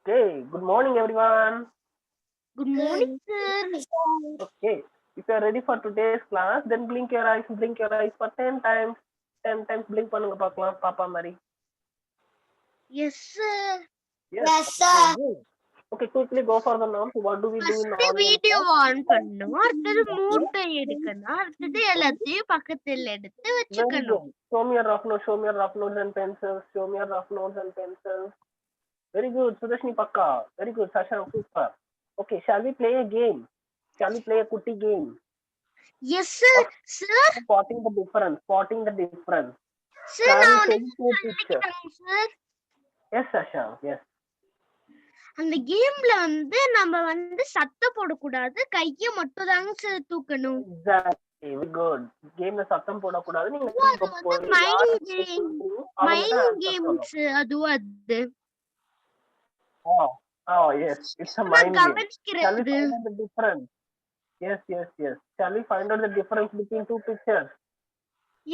Okay, good morning everyone. Good morning, sir. Okay, if you are ready for today's class, then blink your eyes for 10 times. 10 times blink பண்ணுங்க பார்க்கலாம் பாப்பா மாதிரி. Yes, sir. Yes, sir. Okay, quickly go for the norms. What do we do in First video on பண்ணணும், அடுத்தது மூட்டை எடுக்கணும், அடுத்தது Okay. எல்லாத்தையும் பக்கத்துல எடுத்து Very வச்சுக்கணும். good. Show me your rough notes and pencils. Show me your rough notes and pencils. Very good. Sudashni Pakka. Very good. Sasha, super. Okay, shall we play a game? Shall we play a kutti game? Yes, sir. Sir, Spotting the difference. sir, Shall we நான் take two வந்து pictures? சொல்லிக்கிறேன், sir. Yes, Sasha. Yes. அந்த கேம்ல வந்து நம்ம வந்து சத்தம் போடக்கூடாது, கைய மட்டும் தாங்க சார் தூக்கணும். Exactly. Very good. Game சத்தம் போடக்கூடாது. நீங்க அது வந்து மைண்ட் கேம்ஸ் அதுவும் அது. Oh, yes. It's a mind game. Shall we கவனிக்கிறது. find out the difference? Yes. Shall we find out the difference between two pictures?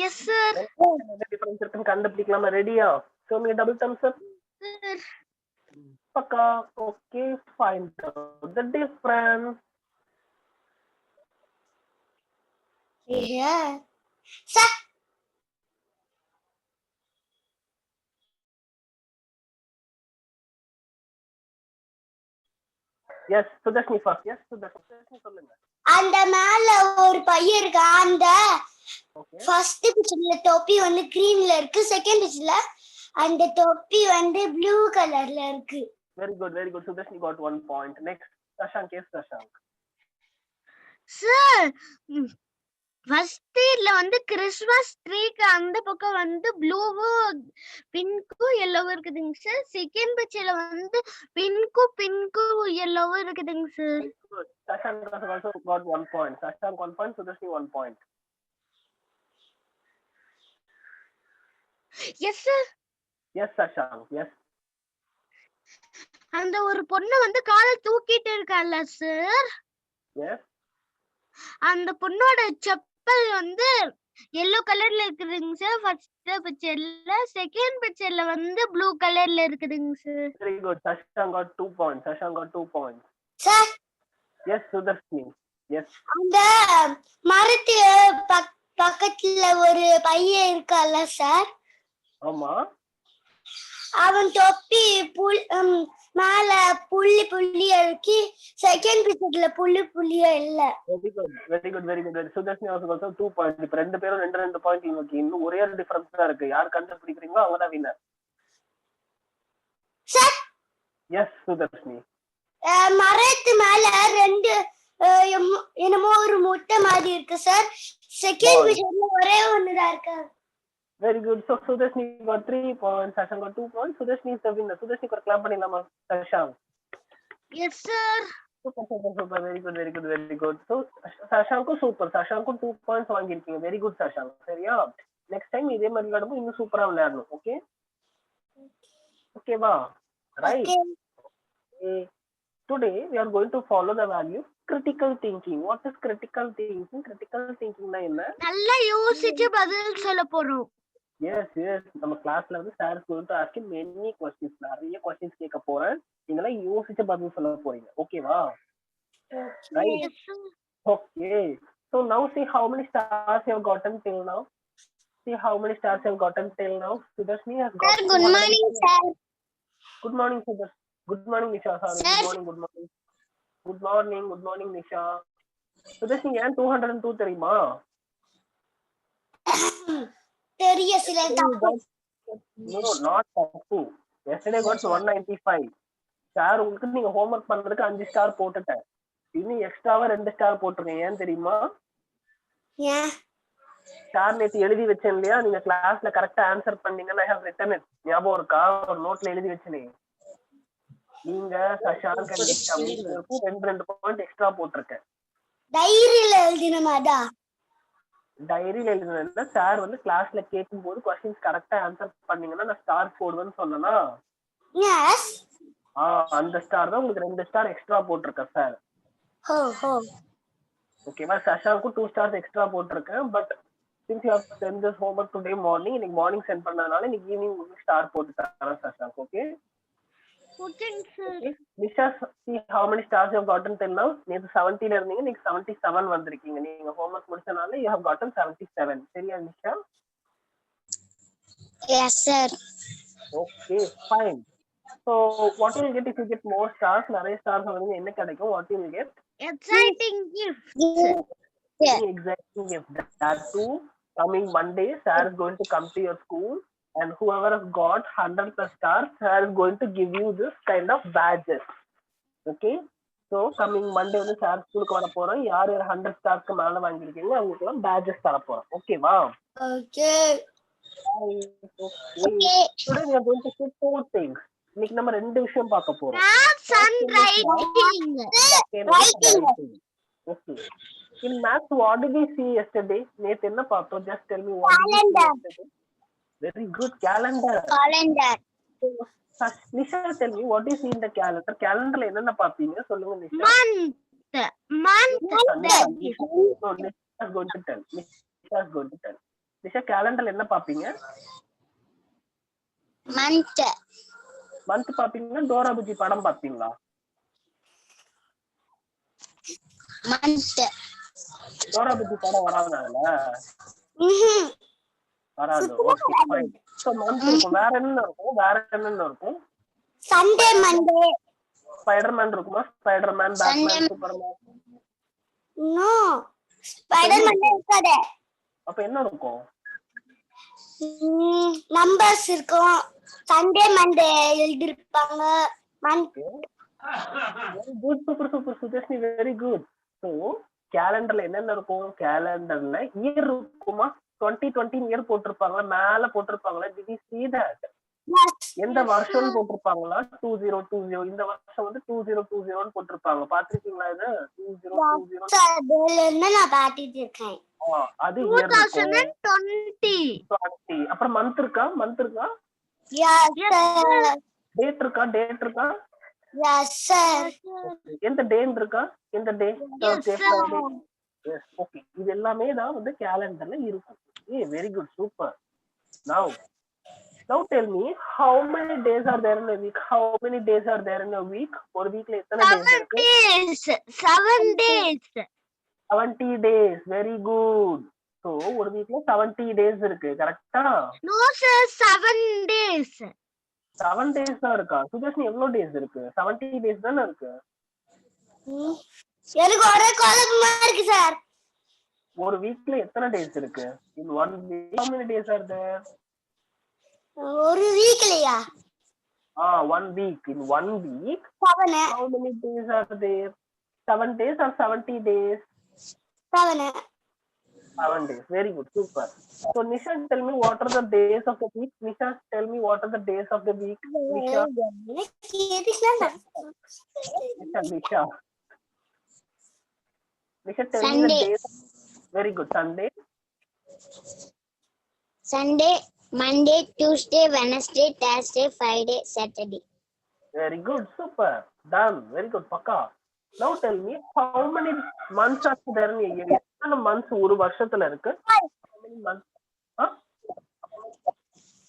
Yes, sir. The difference இருக்குன்னு கண்டுபிடிக்கலாமா? ரெடியா? Show me a double thumbs up. Sir. Pakka. Okay, find out the difference. Yeah. Sir. Yes, Sudashni first. Yes, Sudashni சொல்லுங்க. அந்த மேல ஒரு பையன் இருக்கு. அந்த first பிக்சர்ல தொப்பி வந்து கிரீன்ல இருக்கு, செகண்ட் பிக்சர்ல அந்த தொப்பி வந்து ப்ளூ கலர்ல இருக்கு. Very good. Sudashni got 1 point. Next, Shashank. Yes, Shashank. Sir, first இதுல வந்து கிறிஸ்மஸ் ட்ரீக்கு அந்த பக்கம் வந்து ப்ளூவும் பிங்க்கும் எல்லோவும் இருக்குதுங்க சார். செகண்ட் பிக்சர்ல வந்து பிங்க்கும் எல்லோவும் இருக்குதுங்க sir. Shashank also got 1 point. Shashank 1 point. Sudashni 1 point. Yes, sir. Yes, Shashank. Yes. அந்த ஒரு பொண்ணு வந்து காலை தூக்கிட்டு இருக்கால சார். Yes. அந்த பொண்ணோட செப்பல் வந்து yellow கலர்ல இருக்குதுங்க சார் ஃபர்ஸ்ட் பிக்சர்ல. செகண்ட் பிக்சர்ல வந்து ப்ளூ கலர்ல இருக்குதுங்க sir. Very good. Shashank got 2 points. Sir, Yes, Sudashni. Yes. அந்த மரத்து பக்கத்துல ஒரு பையன் இருக்கால சார். ஆமா. அவன் தொப்பி மேல புள்ளி இருக்கு, செகண்ட் பிக்சர்ல புள்ளியா இல்ல. Very good. Sudashni also got 2 points. இப்ப ரெண்டு பேரும் ரெண்டு பாயிண்ட் இருக்கு. இன்னும் ஒரே ஒரு டிஃபரன்ஸ் தான் இருக்கு. யார் கண்டுபிடிக்கிறீங்களோ அவங்க தான் வின்னர். Sir, S Sudashni. மரத்து மேல ரெண்டு என்னமோ ஒரு முட்டை மாதிரி இருக்கு சார். செகண்ட் பிக்சர்ல ஒரே ஒண்ணுதான் இருக்கு. Very good. So Sudashni got 3 points. Shashank got 2 points. Sudashni is the winner. Sudashni को clap பண்ணிடலாமா? Shashank. Yes, sir. Super. Very good. So Shashank को super. Shashank को 2 points வாங்கிருக்கீங்க. Very good Shashank. சரியா? Next time இதே மாதிரி விளையாடும்போது இன்னும் சூப்பரா விளையாடணும். Okay வா? Right. Okay. Today we are going to follow the value critical thinking. What is critical thinking? Critical thinking னா என்ன? நல்லா யோசிச்சு பதில் சொல்ல போறோம். Yes. நம்ம கிளாஸ்ல வந்து sir going to ask many questions. நிறைய questions கேட்க போறேன். நீங்கலாம் யோசிச்சு பதில் சொல்ல போறீங்க. ஓகேவா? Right. Okay. So now see how many stars you have gotten till now. Sudashni has got. Sir, good morning sir. Good morning Sudashni. Good morning Nisha. Sorry. Good morning Nisha. Sudashni ஏன் 202 தெரியுமா? தெரிய சில No, not தப்பு. Yesterday got 195. Sir உங்களுக்கு நீங்க homework பண்றதுக்கு 5 star போட்டுட்டேன். இன்னும் எக்ஸ்ட்ராவா 2 ஸ்டார் போட்டுருக்கேன். ஏன் தெரியுமா? சார் நேத்து எழுதி வச்சேன் இல்லையா, நீங்க கிளாஸ்ல கரெக்டா ஆன்சர் பண்ணீங்கன்னா I have written it. ஞாபகம் இருக்கா? ஒரு நோட்ல எழுதி வச்சேனே. நீங்க சஷாங்க் ரெண்டு பாயிண்ட் எக்ஸ்ட்ரா போட்டிருக்கேன். டைரியில எழுதினமாடா. டைரியில எழுதினா சார் வந்து கிளாஸ்ல கேட்கும்போது क्वेश्चंस கரெக்ட்டா ஆன்சர் பண்ணீங்கன்னா நான் ஸ்டார் போடுவேன்னு சொன்னனா? எஸ். அந்த ஸ்டார் தான் உங்களுக்கு 2 ஸ்டார் எக்ஸ்ட்ரா போட்டுருக்கேன் சார். ஓகேவா? சஷாங்க்கு 2 ஸ்டார்ஸ் எக்ஸ்ட்ரா போட்டுருக்கேன். But since you have sent this homework today morning, இன்னைக்கு மார்னிங் சென்ட் பண்ணதுனால இன்னைக்கு ஈவினிங் உங்களுக்கு ஸ்டார் போட்டு தரேன் சஷாங்க். ஓகே? ஓகேங்க sir. Okay. Nisha, see how many stars you have gotten till now? நேத்து 70 ல இருந்தீங்க, நீங்க 77 வந்திருக்கீங்க. நீங்க homework முடிச்சனால you have gotten 77. சரியா Nisha? Yes, sir. Okay, fine. So what you will get if you get more stars? நிறைய stars வந்து என்ன கிடைக்கும்? What you will get? Exciting gift. Yeah. Exactly. If that too, coming Monday, sir is going to come to your school, and whoever has got 100+ stars, sir is going to give you this kind of badges. Okay. So coming Monday வந்து sir ஸ்கூலுக்கு வர போறோம். யார் யார் 100 ஸ்டார்ஸ்க்கு மேல வாங்கிருக்கீங்களோ அவங்களுக்கு எல்லாம் badges தர போறோம். ஓகேவா? Okay. Okay. Today we are going to see 2 things. இன்னைக்கு நம்ம ரெண்டு விஷயம் பார்க்க போறோம். Maths and writing. Writing. Okay. In maths, what did we see yesterday? நேத்து என்ன பார்த்தோம்? Just tell me what did we see Calendar. yesterday? Very good, calendar. Calendar. Nisha, tell me what do you see in the calendar? Calendarல என்னென்ன பாப்பீங்க? சொல்லுங்க Nisha. Month. No, Nisha is going to tell. Nisha, calendarல என்ன பாப்பீங்க? Month பாப்பீங்கன்னா Dora Bujji படம் பாப்பீங்களா? Dora Bujji படம் வராதுல? வராது. Okay, fine. So month இருக்கும். வேற என்ன இருக்கும்? Sunday, Monday. ஸ்பைடர்மேன் இருக்குமா? Spiderman, Batman, Superman. No. Spider-Man இருக்காதே. அப்ப என்ன இருக்கும்? Numbers இருக்கும். Sunday, Monday எழுதிருப்பாங்க. Very good, super, Sujashni, very good. So calendarல என்னென்ன இருக்கும்? calendarல இயர் இருக்குமா? 2020 இயர் போட்டிருப்பாங்களா? மேல போட்டிருப்பாங்களா? did you see that? எந்த வருஷம் போட்டிருப்பாங்களா? 2020. இந்த வருஷம் வந்து 2020 போட்டிருப்பாங்க. பாத்திருக்கீங்களா இது? 2020 நான் பாத்துட்டு இருக்கேன். அது இயர் இருக்கும். 2020. அப்புறம் மந்த் இருக்கா? Yes, sir. டேட் இருக்கா? Yes, sir. எந்த டேன்னு இருக்கா? எந்த டே? Yes, sir. Yes, okay. இது எல்லாமே தான் வந்து கேலண்டர்ல இருக்கும். Very good, super. Now tell me, how many days are there in a week? ஒரு வீக்ல எத்தனை டேஸ் இருக்கு? 7 days. 70 days. Very good. So ஒரு வீக்ல 70 days இருக்கு. கரெக்ட்டா? No sir, 7 days. 7 days தான் இருக்கா? சுதர்ஷினி எவ்வளவு டேஸ் இருக்கு? 70 days தானே இருக்கு. எனக்கு ஒரே குழப்பமா இருக்கு சார். ஒரு வீக்ல எத்தனை டேஸ் இருக்கு? In one week how many days are there? ஒரு வீக்லயா? One week. In 1 week 7. how many days are there? 7 days or 70 days? 7. 7 days. Very good, super. So Nisha, tell me what are the days of the week? Nisha, tell me what are the days of the week? Nisha, tell me the days. Very good. Sunday, Monday, Tuesday, Wednesday, Thursday, Friday, Saturday. Very good, super. Done. Very good, Pakka. Now tell me, how many months are there in a year? எத்தனை months ஒரு வருஷத்துல இருக்கு? How many months?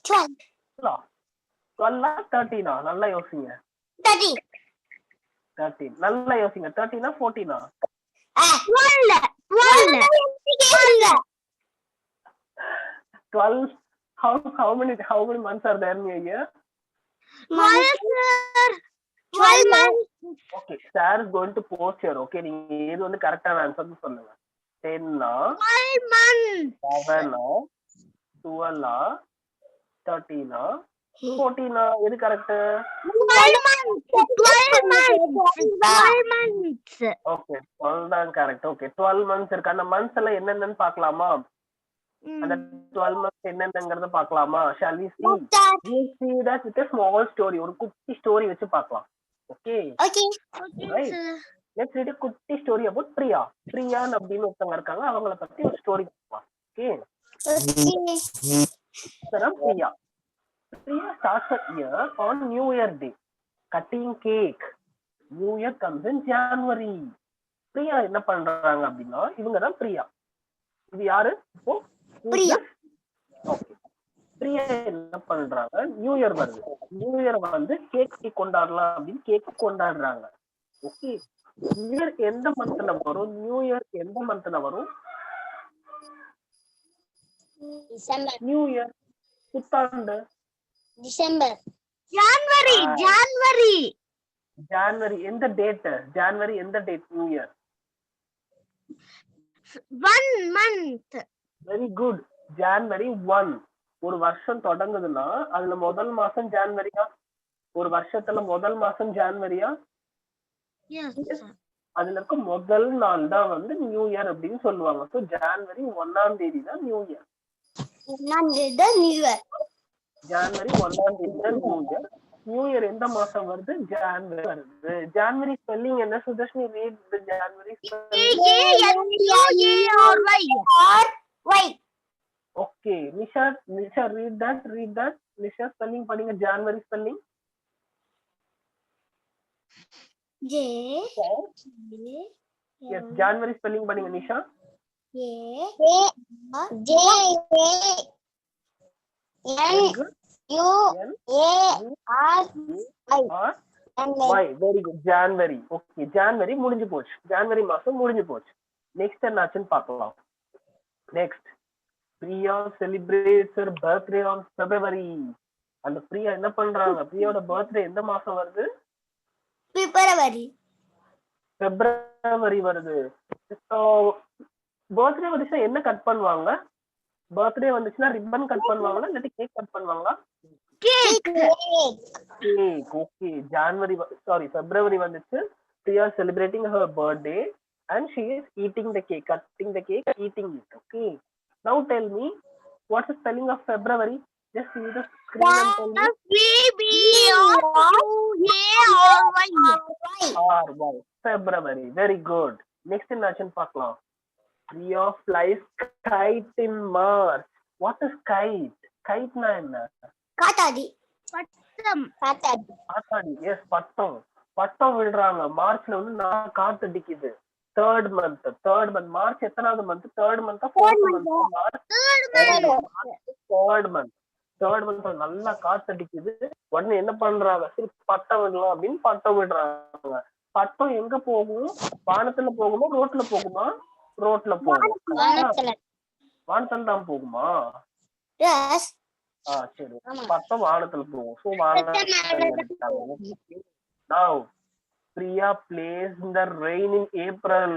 12. 12 13 நல்லா யோசிங்க. 13 நல்லா யோசிங்க. 13 14 12. How many months are there in a year? 12 months. Okay, sir is going to post here. Okay, நீங்க இது வந்து கரெக்ட்டான ஆன்சர் சொல்லுங்க. 10 12 months. 7 12 13 14 எது கரெக்ட்? 12 months. ஓகே, 12 தான் கரெக்ட். ஓகே, 12 months இருக்கு. அந்த months எல்லாம் என்னென்னன்னு பார்க்கலாமா? அந்த 12 months என்னென்னங்கறத பார்க்கலாமா? Shall we see? We see that with a small story. ஒரு குட்டி ஸ்டோரி வச்சு பார்க்கலாம். Okay. Right. Let's read a குட்டி story about Priya. Priya அப்படின்னு ஒருத்தங்க இருக்காங்க. அவங்கள பத்தி ஒரு ஸ்டோரி பார்க்கலாம். Okay. Priya starts her year on New Year Day, cutting cake. New Year comes in January. Priya என்ன பண்றாங்க அப்படின்னா, இவங்க தான் பிரியா. இது யாரு? பிரியா. Okay. பிரியா என்ன பண்றாங்க, நியூ இயர் வருது, நியூ இயர் வந்து கேக் கொண்டாடலாம் அப்படின்னு கேக் கொண்டாடுறாங்க. ஓகே, நியூ இயர் எந்த மந்த்ல வரும், நியூ இயர் எந்த மந்த்ல வரும்? டிசம்பர். நியூ இயர் புத்தாண்டு டிசம்பர். ஜனவரி. ஜனவரி. ஜனவரி எந்த டேட்? ஜனவரி எந்த date new year? 1 month. Very good. ஜனவரி 1. ஒரு வருஷம் தொடங்குதுன்னா அதுல முதல் மாசம் ஜனவரியா? ஒரு வருஷத்துல முதல் மாசம் ஜனவரியா? Yes. அதுல இருக்க முதல் நாள் தான் வந்து நியூ இயர் அப்படின்னு சொல்லுவாங்க. ஸோ ஜனவரி 1ஆம் தேதி தான் நியூ இயர். 1ஆம் தேதி தான் நியூ இயர். ஜனவரி 1ஆம் தேதி தான் நியூ இயர். நியூ இயர் எந்த மாசம் வருது? ஜனவரி வருது. ஜனவரி ஸ்பெல்லிங் என்ன Sudharshini? Read the January ANUARY. Okay, Nisha read that. Nisha spelling பண்ணுங்க, ஜனவரி ஸ்பெல்லிங். J எஸ், ஜனவரி ஸ்பெல்லிங் பண்ணுங்க Nisha. A J N U A R I. Very good. ஜனவரி. ஓகே, ஜனவரி முடிஞ்சு போச்சு. ஜனவரி மாசம் முடிஞ்சு போச்சு. நெக்ஸ்ட் என்னாச்சுன்னு பார்க்கலாம். Next, Priya celebrates her birthday on February. அந்த பிரியா என்ன பண்றாங்க? பிரியாவோட பர்த்டே எந்த மாசம் வருது? பிப்ரவரி. February வருது. பர்த்டே வந்துச்சுன்னா என்ன கட் பண்ணுவாங்க? பர்த்டே வந்துச்சுன்னா ரிப்பன் கட் பண்ணுவாங்களா இல்லாட்டி கேக் கட் பண்ணுவாங்களா? Cake. கேக். ஓகே, February வந்துச்சு. Priya celebrating her birthday and she is eating the cake, cutting the cake, eating it. Okay, now tell me what's the spelling of February? Just see the screen and tell me. FEBRUARY. February. Very good. Next in action பார்க்கலாம். Priya flies kite in March. What is kite? Kite na என்ன? காத்தாடி. பட்டம். காத்தாடி. Yes, பட்டம். பட்டம் விடுறாங்க. மார்ச்ல வந்து நான் காத்து அடிக்குது. third month. மார்ச் எத்தனாவது month? third month, fourth month? third month நல்லா காத்தடிக்குது. உடனே என்ன பண்றாங்க? சரி பட்டம் விடலாம் அப்படின்னு பட்டம் விடுறாங்க. பட்டம் எங்க போகும்? வானத்துல போகுமா ரோட்ல போகுமா? ரோட்ல போகும். வானத்துல தான் போகுமா? எஸ். சரி, பட்டம் வானத்துல போகும். So Now Priya plays in the rain in April.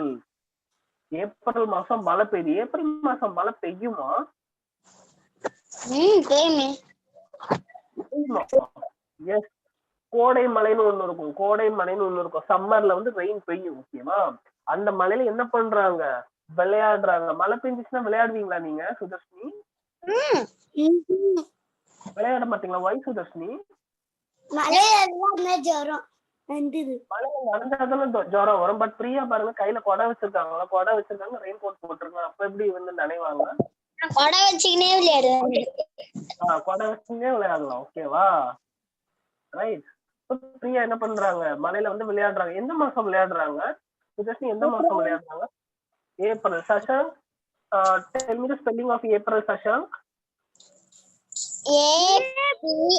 April மாசம் மழை பெய்யுது. ஏப்ரல் மாசம் மழை பெய்யுமா? எஸ், கோடை மழைன்னு ஒண்ணு இருக்கும். சம்மர்ல வந்து ரெயின் பெய்யும். ஓகேவா? அந்த மழையில என்ன பண்றாங்க? விளையாடுறாங்க. மழை பெஞ்சிச்சுன்னா விளையாடுவீங்களா நீங்க சுதர்ஷினி? விளையாட மாட்டீங்களா? வை சுதர்ஷினி? மழையில ஜுரம் வந்தது. மழையில நனைஞ்சாதானே ஜுரம் வரும். பட் பிரியா பாருங்க, கையில கொடை வச்சிருக்காங்க, ரெயின் கோட் போட்டிருக்காங்க. அப்ப எப்படி வந்து நனைவாங்க? கொடை வச்சுக்கினே விளையாடுவாங்க. கொடை வச்சுக்கினே விளையாடலாம். ஓகேவா? ரைட். பிரியா என்ன பண்றாங்க? மழையில வந்து விளையாடுறாங்க. எந்த மாசம் விளையாடுறாங்க சுதர்ஷினி? எந்த மாசம் விளையாடுறாங்க? April. Shashank, tell me the spelling of April, Shashank. APRIL.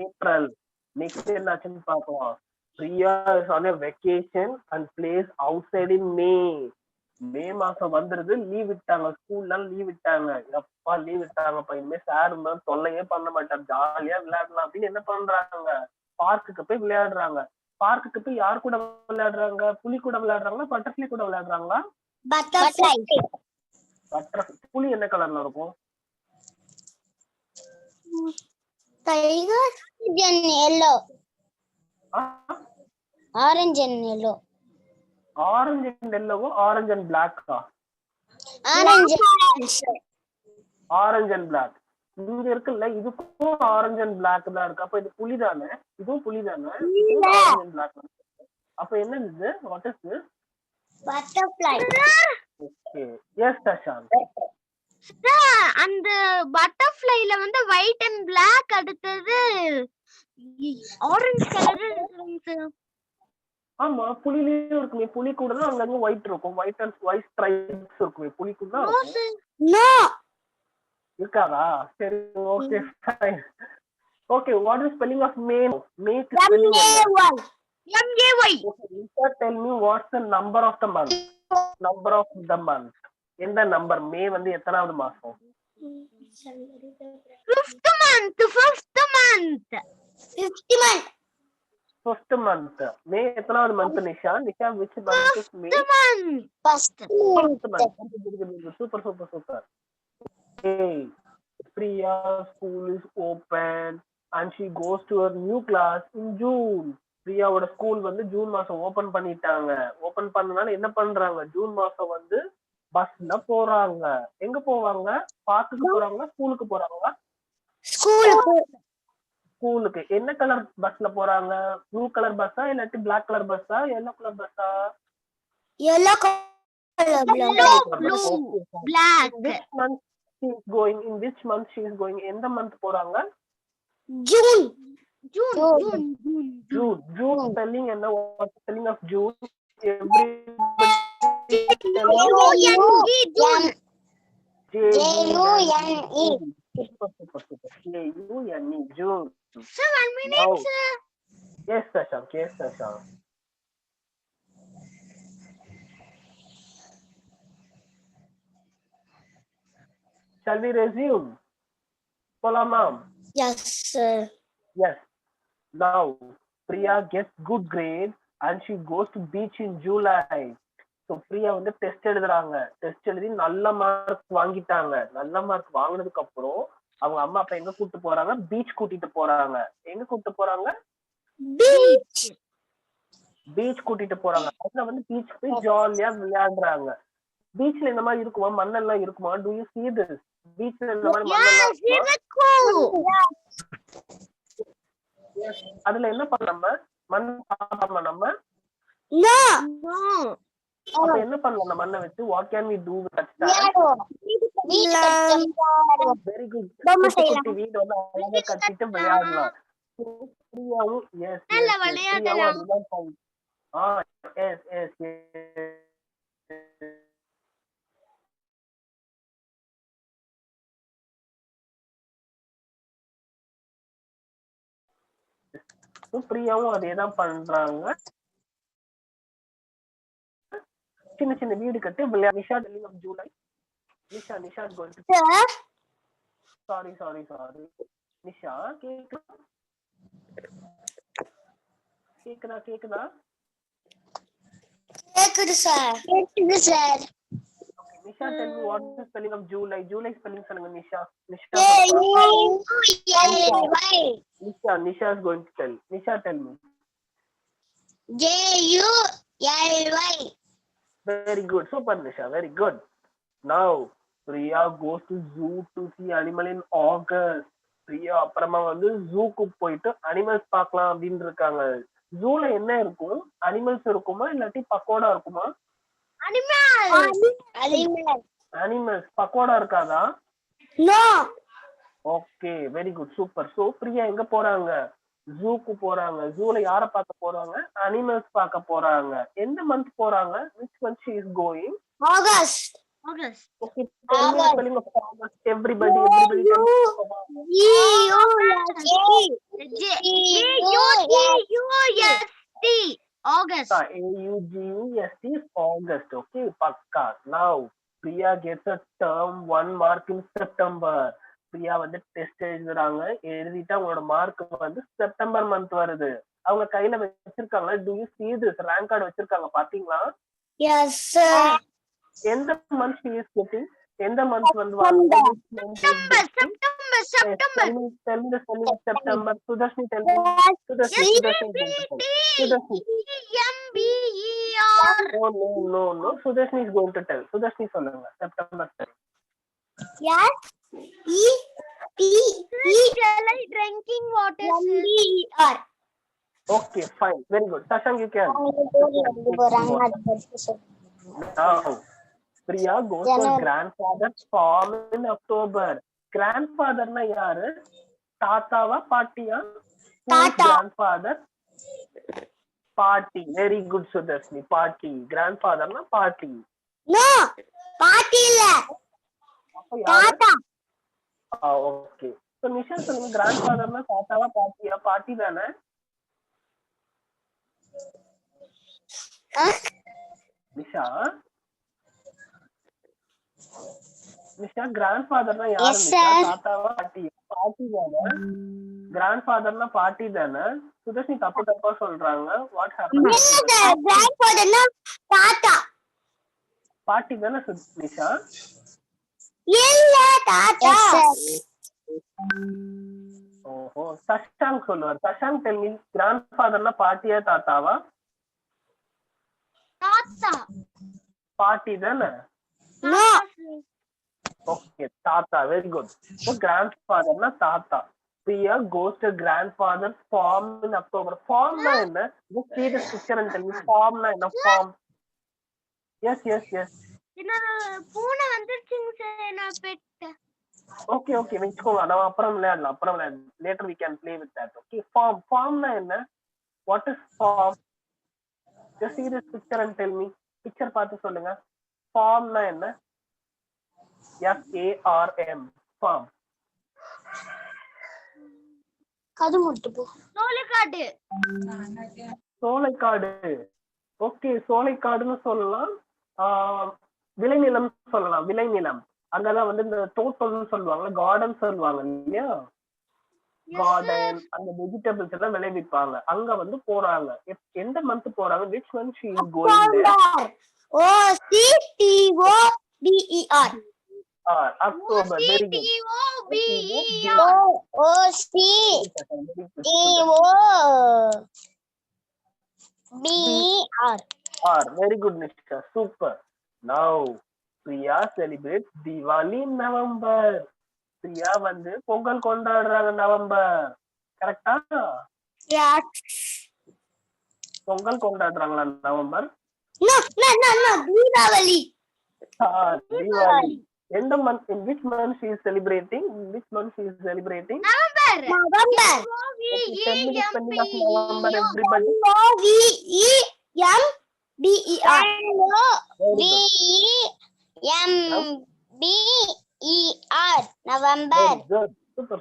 April. Next என்னாச்சுன்னு பார்க்கலாம். Priya is on a vacation and plays outside in May. மே மாசம் வந்துருது. லீவ் விட்டாங்க, ஸ்கூல்லாம் லீவ் விட்டாங்க. எப்பா லீவ் விட்டாங்கப்பா, இனிமே சார் இருந்தாலும் தொல்லையே பண்ண மாட்டார், ஜாலியா விளையாடலாம் அப்படின்னு என்ன பண்றாங்க? பார்க்குக்கு போய் விளையாடுறாங்க. பார்க்குக்கு போய் யார் கூட விளையாடுறாங்க? புலி கூட விளையாடுறாங்களா பட்டர்ஃப்ளை கூட விளையாடுறாங்களா? பட்டர்ஃப்ளை. புலி என்ன கலர்ல இருக்கும்? Tiger and yellow. Orange and yellow. Orange and எல்லோவோ? ஆரஞ்சு அண்ட் பிளாக்கா? Orange and black. இங்க இருக்குல்ல, இதுக்கும் ஆரஞ்சு அண்ட் பிளாக் தான் இருக்கு. அப்ப இது புலி தானே? இதுவும் புலி தானே? Orange and black. அப்ப என்ன இது? What is this? Butterfly. Okay, yes Shashank. அந்த பட்டர்ஃப்ளைல வந்து ஒயிட் அண்ட் பிளாக், அடுத்தது ஆரஞ்சு கலர் இருக்குங்க சார். ஆமா புலிலயும் இருக்குமே, புலி கூட தான் அங்கங்க ஒயிட் இருக்கும், ஒயிட் அண்ட் ஒயிட் ஸ்ட்ரைப்ஸ் இருக்குமே, புலி கூட தான் இருக்கும். நோ இருக்காதா? சரி, okay fine. Okay, what is spelling of May? மேக்கு ஸ்பெல்லிங் என்ன? MAY. Okay, Nisha, tell me what's the number of the month? Number of the month. எந்த நம்பர்? மே வந்து எத்தனாவது மாசம்? 5th month. 5th month. 50 month. 5th month. மே எத்தனாவது month Nisha? Nisha, which month is May? 5th month. 1st month. Super, super, super. Hey, Priya's school is open and she goes to her new class in June. பிரியாவோட school வந்து June மாசம் open பண்ணிட்டாங்க. Open பண்ணனால என்ன பண்றாங்க? June மாசம் வந்து பஸ்ல போறாங்க. எங்க போவாங்க? பார்க்குக்கு போறாங்க, ஸ்கூலுக்கு போறாங்க? ஸ்கூலுக்கு. என்ன கலர் பஸ்ல போறாங்க? ப்ளூ கலர் பஸ்ஸா இல்லாட்டி பிளாக் கலர் பஸ்ஸா, yellow கலர் பஸ்ஸா? Yellow color. Blue. Black. Which month she is going? In which month she is going? எந்த மந்த் போறாங்க? June. June spelling என்ன? What spelling of June? Everybody June. Super. June. June. Sir, 1 minute, sir. Yes, Shashank. Shall we resume? Polama. Yes, sir. Yes. Now, Priya gets good grade and she goes to beach in July. So, Priya வந்து test எழுதுறாங்க. Test எழுதி நல்ல mark வாங்கிட்டாங்க. நல்ல mark வாங்கினதுக்கு அப்புறம் அவங்க அம்மா அப்பா எங்க கூட்டிட்டு போறாங்க? பீச் கூட்டிட்டு போறாங்க. எங்க கூட்டிட்டு போறாங்க? பீச் கூட்டிட்டு போறாங்க. அதுல வந்து பீச் போய் ஜாலியா விளையாடுறாங்க. பீச்ல இந்த மாதிரி இருக்குமா? மண்ணெல்லாம் இருக்குமா? Do you see this? பீச்ல இந்த மாதிரி மண்ணெல்லாம் இருக்குமா? அதுல என்ன பண்ணாம மண் சாப்பிடாம நம்ம அப்ப என்ன பண்ணலாம்? அந்த மண்ணை வச்சு what can we do with that sand? Very good. குட்டி வீடு வந்து அழகா கட்டிட்டு விளையாடலாம். பிரியாவும் yes பிரியாவும் yes பிரியாவும் அதேதான் பண்றாங்க. சின்ன சின்ன வீடு கட்டி விளையாடு. Nisha telling of July. Nisha is going to sorry. Nisha கேக்குதா? கேக்குது sir. Nisha, tell me what is the spelling of July? July spelling சொல்லுங்க Nisha. Nisha is going to tell. Nisha, tell me. JULY. Very good. Super Nisha. Very good. Now, Priya goes to zoo to see animal in August. Priya அப்புறமா வந்து ஜூக்கு போயிட்டு animals பார்க்கலாம் அப்படின்னு இருக்காங்க. ஜூல என்ன இருக்கும்? Animals இருக்குமா இல்லாட்டி பக்கோடா இருக்குமா? அனிமல்ஸ். பக்கோடா இருக்காதா? No. Okay, very good, super. So Priya எங்க போறாங்க? ஜூக்கு போறாங்க. ஜூல யார பார்க்க போறாங்க? அனிமல்ஸ் பார்க்க போறாங்க. எந்த மந்த் போறாங்க? which month she is going? August. Okay, spelling of August. Everybody August. AUGUST is August. Okay, pakka. Now Priya gets a term 1 mark in September. Priya வந்து டெஸ்ட் எழுதுறாங்க. எழுதிட்டு அவங்களோட மார்க் வந்து செப்டம்பர் மந்த் வருது. அவங்க கையில வச்சிருக்காங்க. Do you see this? Rank card வச்சிருக்காங்க, பாத்தீங்களா? Yes, sir. எந்த மந்த் she is getting? எந்த மந்த் வந்து வாங்க? September. Tell me the spelling of September. Sudarshini, tell me. Sudarshini. No. Sudarshini is going to tell. Sudarshini சொல்லுங்க. September. Yes. Drinking water. Okay, fine. Very good. Shashank, you can. Now, Priya goes to her grandfather's farm in October. Grandfather na yaru? Taatava, paatiya? Tata. Grandfather? பாட்டி. Very good Sudharshini. பாட்டி. கிராண்ட்ஃபாதர்னா பாட்டி. No பாட்டி இல்ல அப்ப யாரு? தாத்தா. Okay. So Nisha சொல்லுங்க, கிராண்ட்ஃபாதர்னா தாத்தாவா பாட்டியா? பாட்டி தானே? நிஷா நிஷா கிராண்ட்ஃபாதர்னா யாரு? நிஷா தாத்தாவா பாட்டியா? பாட்டி தானே. கிராண்ட்ஃபாதர்னா பாட்டி தானே. சுதர்ஷினி தப்பு தப்பா சொல்றாங்க. What happen? கிராண்ட்ஃபாதர்னா தாத்தா. பாட்டி தானே நிஷா? இல்ல தாத்தா. ஓஹோ. சஷாங்க் சொல்லுவார். சஷாங்க் டெல் மீ, கிராண்ட்ஃபாதர்னா பாட்டியா தாத்தாவா? தாத்தா. பாட்டி தானே. நோ ஓகே, தாத்தா. Very good. So grandfather தாத்தா. Priya goes to grandfather's farm in October. Farm na enna? Just see the picture and tell me farm na enna? Farm. Yes. என்னோட பூனை வந்துருச்சுங்க சார். நான் பெட். Okay. வெச்சுக்கோங்க. நம்ம அப்புறம் விளையாடலாம். Later we can play with that. Okay. Farm na enna? What is farm? Just see this picture and tell me. Picture பார்த்து சொல்லுங்க. Farm na enna? FARM. Farm. கது முட்டு போ. சோலைக்காடு. சோலைக்காடு. ஓகே, சோலைக்காடுன்னு சொல்லலாம். விளைநிலம் சொல்லலாம். விளைநிலம் அங்கதான் வந்து இந்த தோட்டம்னு சொல்லுவாங்க, கார்டன் சொல்லுவாங்க இல்லையா? கார்டன், அந்த வெஜிடபிள்ஸ் எல்லாம் விளைவிப்பாங்க. அங்க வந்து போறாங்க. எந்த மந்த் போறாங்க? which month she is going there? OCTOBER. October. Very good. OCTOBER. Very good, Nisha. Super. Now Priya celebrates Diwali in November. Priya வந்து பொங்கல் கொண்டாடுறாங்க நவம்பர். கரெக்டா? பொங்கல் கொண்டாடுறாங்களா November? No. Diwali. Diwali. In which month she is celebrating? November. November. Everybody. November. Good. Super.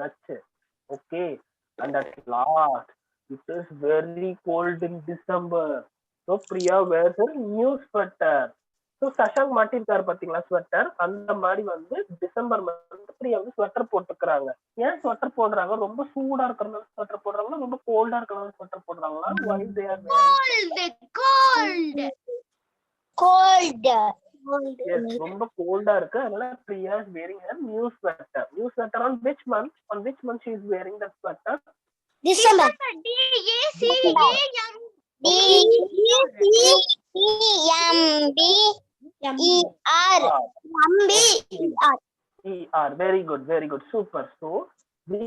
That's it. Okay. And at last, it is very cold in December. So Priya wears her new sweater. So Shashank மாட்டிருக்காரு பாத்தீங்களா sweater? அந்த மாதிரி வந்து December month Priya வந்து sweater போட்டுக்கிறாங்க. ஏன் sweater போடுறாங்க? ரொம்ப சூடா இருக்கிறதுனால ஸ்வெட்டர் போடுறாங்களா? ரொம்ப கோல்டா இருக்கிறதுனால ஸ்வெட்டர் போடுறாங்களா? Why they are cold. Yes, ரொம்ப கோல்டா இருக்கு. அதனால Priya is wearing her new sweater. New sweater on which month? On which month she is wearing that sweater? December. Very good. Super. So we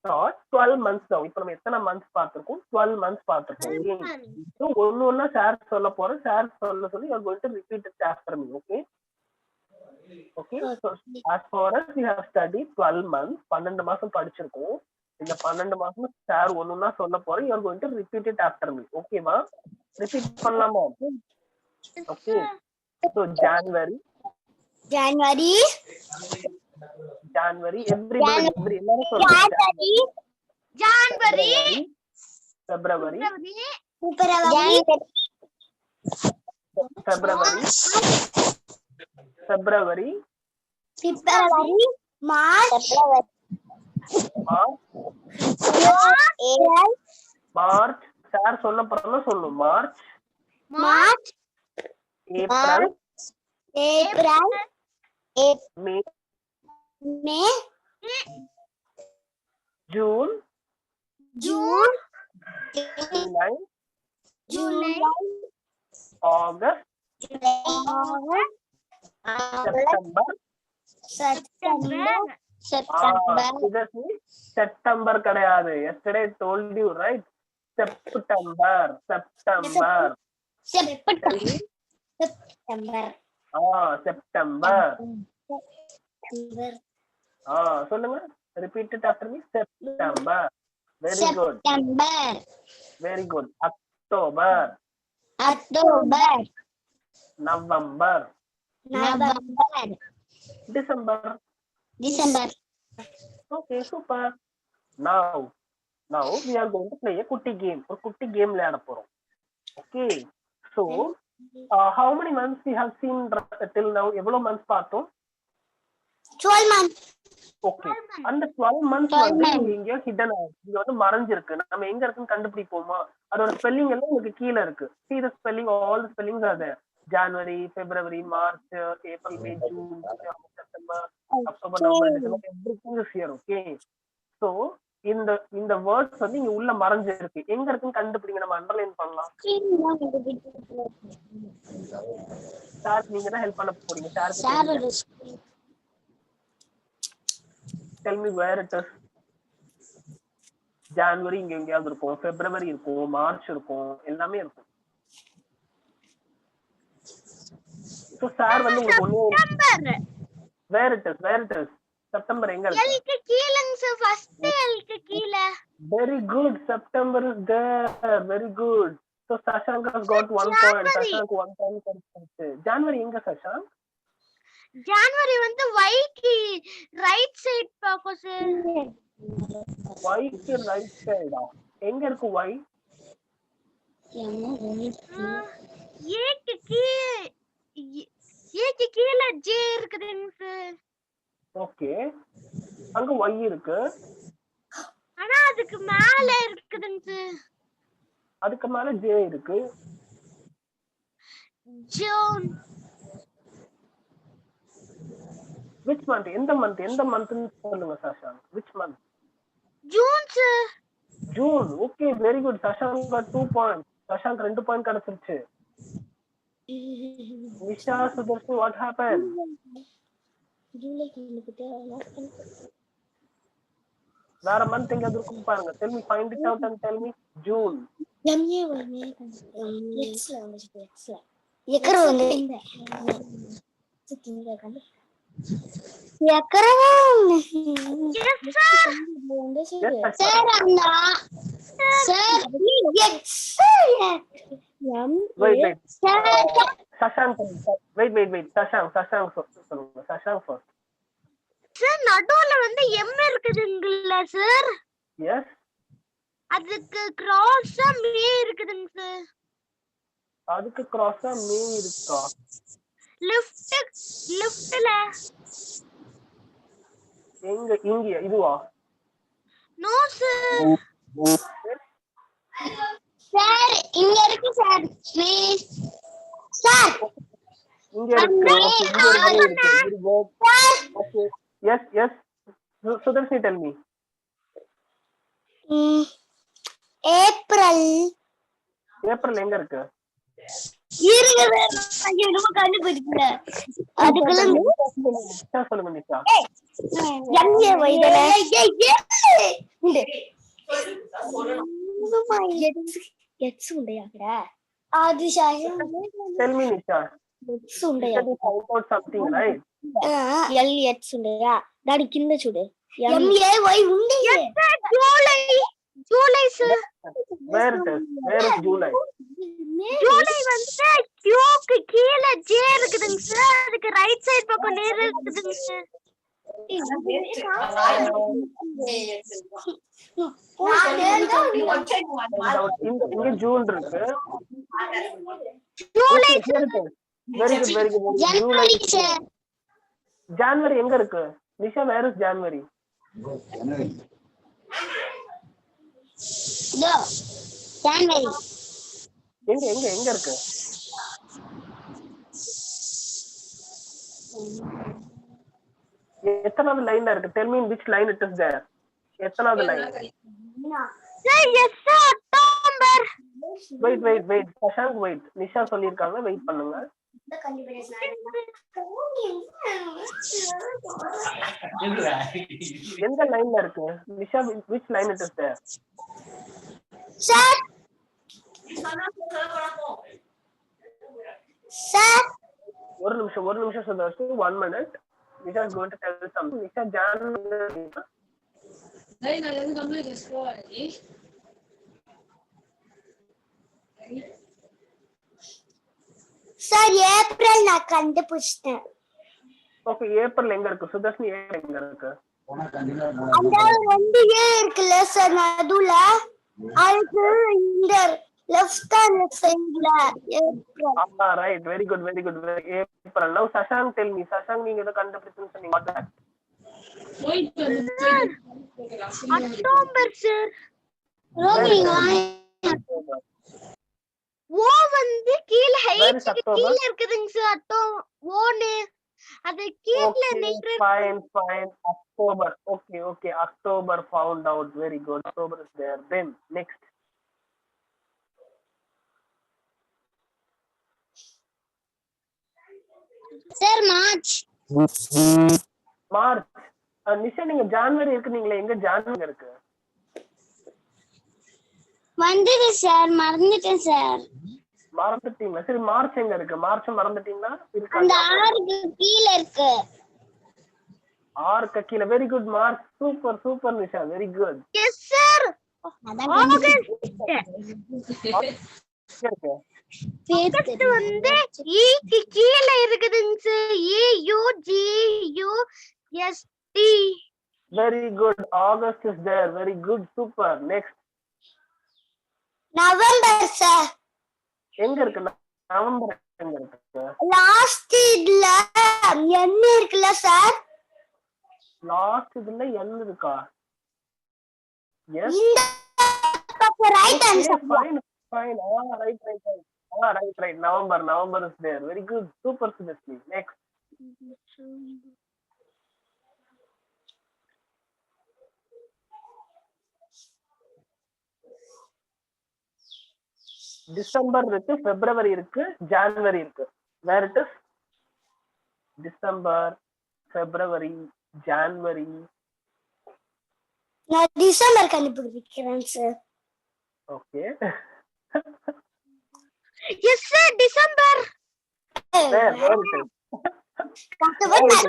saw 12 months now. இப்போ நம்ம எத்தனை months பார்த்திருக்கோம்? 12 months பார்த்திருக்கோம். So ஒண்ணு ஷேர் சொல்ல போறேன். Share சொல்லி you are going to repeat it after me. Okay. So as far as we have studied 12 months, 12 மாசம் படிச்சிருக்கோம். இந்த 12 மாசம் ஷேர் ஒண்ணுன்னா சொல்ல போறேன். You are going to repeat it after me. ஓகேவா? ரிப்பீட் பண்ணலாமா? Okay. So January. Everybody எல்லாரும் சொல்லுங்க. January. February. March. சார் சொல்ல போறோம்னா சொல்லும். March. April. May. June. July. August. September கிடையாது. Yesterday told you, right? September. September. சொல்லுங்க. Repeat it after me. September. Very good. October. October, October, November, November, December. December. Okay, super. Now we are going to play a குட்டி game. ஒரு குட்டி game விளையாட போறோம். Okay, so how many months we have seen till now? எவ்வளவு months பார்த்தோம்? 12 months. Okay, அந்த 12 months வந்து இங்க ஹிடன் இங்க வந்து மறைஞ்சிருக்கு. நம்ம எங்க இருக்குன்னு கண்டுபிடிப்போமா? அதோட ஸ்பெல்லிங் எல்லாம் உங்களுக்கு கீழ இருக்கு. See the spelling, all the spellings are there. January, February, March, April, May, June, September, October, November, December, everything is here. Okay, so இந்த வேர்ட்ஸ் வந்து இங்க உள்ள மறைஞ்சிருக்கு. எங்க இருக்குன்னு கண்டுபிடிங்க. நம்ம அண்டர்லைன் பண்ணலாம். சார் நீங்க தான் ஹெல்ப் பண்ண போறீங்க. Sir tell me where it is. January இங்க எங்கயாவது இருக்கும், February இருக்கும், March இருக்கும், எல்லாமே இருக்கும். So சார் வந்து உங்களுக்கு ஒண்ணு where it is September எங்க இருக்கு? L க்கு கீழங்க சார், ஃபர்ஸ்ட் L க்கு கீழ. Very good, September is there. Very good. So Sashank has got 1 point. Sashank 1 point கிடைச்சிருச்சு. January எங்க Sashank? ஜனவரி வந்து Y க்கு ரைட் சைடு பாக்கும் சார். Y க்கு ரைட் சைடா? எங்க இருக்கு Y? A க்கு கீழ J இருக்குதுங்க சார். ஓகே, அங்க Y இருக்கு. ஆனா அதுக்கு மேல இருக்குதுங்க சார். அதுக்கு மேல J இருக்கு. ஜூன். Which month? எந்த மந்த்னு சொல்லுங்க Sashank. Which month? June sir. June. Okay, very good. Sashank got 2 points. Sashank 2 point கிடைச்சிருச்சு. Nisha, Sudarshan, what happened? வேற மந்த் எங்க இருக்கும் பாருங்க. Tell me, find it out and tell me. June. எக்கற வந்து Wait. Sashank, wait. Sashank சொல்லுங்க. Sashank first. Sir நடுவுல வந்து M இருக்குதுங்களா சார்? Yes. அதுக்கு கிராஸா மே இருக்குதுங்க சார். அதுக்கு கிராஸா மே இருக்கா? லெஃப்ட்ல எங்க இங்க இதுவா? No sir. சார் இங்க இருக்கு சார். ப்ளீஸ் சார் இங்க இருக்கு. Okay. Yes. Sudarshan, tell me. April எங்க இருக்கு? கண்டுபிடிக்கல. அதுக்குள்ள சொல்லுங்க நிஷா. அது Tell me Nisha. Find out something, right? LH ఉండయా దాని కింద చూడు. MAY ఉంది. July sir. Where is July? July வந்து Q க்கு கீழ J இருக்குதுங்க சார். அதுக்கு ரைட் சைடு பக்கம் நேரா இருக்குதுங்க சார். இங்க ஜூன் இருக்கு. July Very good. ஜனவரி சார். January எங்க இருக்கு? Nisha, where is January? ஜனவரி எங்க இருக்கு? எத்தனாவது லைன்ல இருக்கு? Tell me in which line it is there. எத்தனாவது line? Sir yes October. Wait. Sashank, wait. Nisha சொல்லிருக்காங்க, வெயிட் பண்ணுங்க. எந்த லைன்ல இருக்கு Nisha? which line it is there? Sir ஒரு நிமிஷம் Sudarshan. 1 minute. Nisha is going to tell something. Nisha, January. Sir April நான் கண்டுபிடிச்சிட்டேன். ஓகே, ஏப்ரல் எங்க இருக்கு சுதர்ஷினி? ஏப்ரல் எங்க இருக்கு? அந்த 2 ஏ இருக்குல்ல சார் நடுவுல, அதுக்கு இந்த லெஃப்ட் ஹேண்ட் சைடுல April. Right, very good very good. April. Now Shashank tell me. Shashank நீங்க ஏதோ கண்டுபிடிச்சீங்கன்னு சொன்னீங்க. What that? October sir. ஓ வந்து கீழ ஹைட்க்கு கீழ இருக்குதுங்க சார். ஓனு அது கீழ நேரா. Fine. October. Okay. October found out. Very good. October is there. Then next. Sir March. Nisha நீங்க ஜனவரி இருக்கு நீங்களே, எங்க ஜனவரி இருக்கு? வந்துது சார், மறந்துட்டேன் சார். மறந்துட்டீங்களா? சரி, மார்ச் எங்க இருக்கு? மார்ச் மறந்துட்டீங்களா? இருக்கு அந்த 6க்கு கீழ இருக்கு. 6க்கு கீழ. Very good March. Super Nisha, very good. Yes sir. August வந்து ஈக்கு கீழ இருக்குதுங்க sir. A U G U S T. Very good. August is there. Very good. Super. Next. November sir. எங்க இருக்கு நவம்பர்? எங்க இருக்கு? லாஸ்ட் இதுல என்ன இருக்குல்ல சார்? லாஸ்ட் இதுல என்ன இருக்கா? எஸ். இந்த பக்கம் right hand side. Fine. Right. November is there. Very good. Super Sudhashni. Next. December இருக்கு, பிப்ரவரி இருக்கு, ஜனவரி இருக்கு. Where it is? டிசம்பர், பிப்ரவரி, ஜனவரி. நான் டிசம்பர் கண்டுபிடிக்கிறேன் sir. Okay. Yes sir, December. Where it is?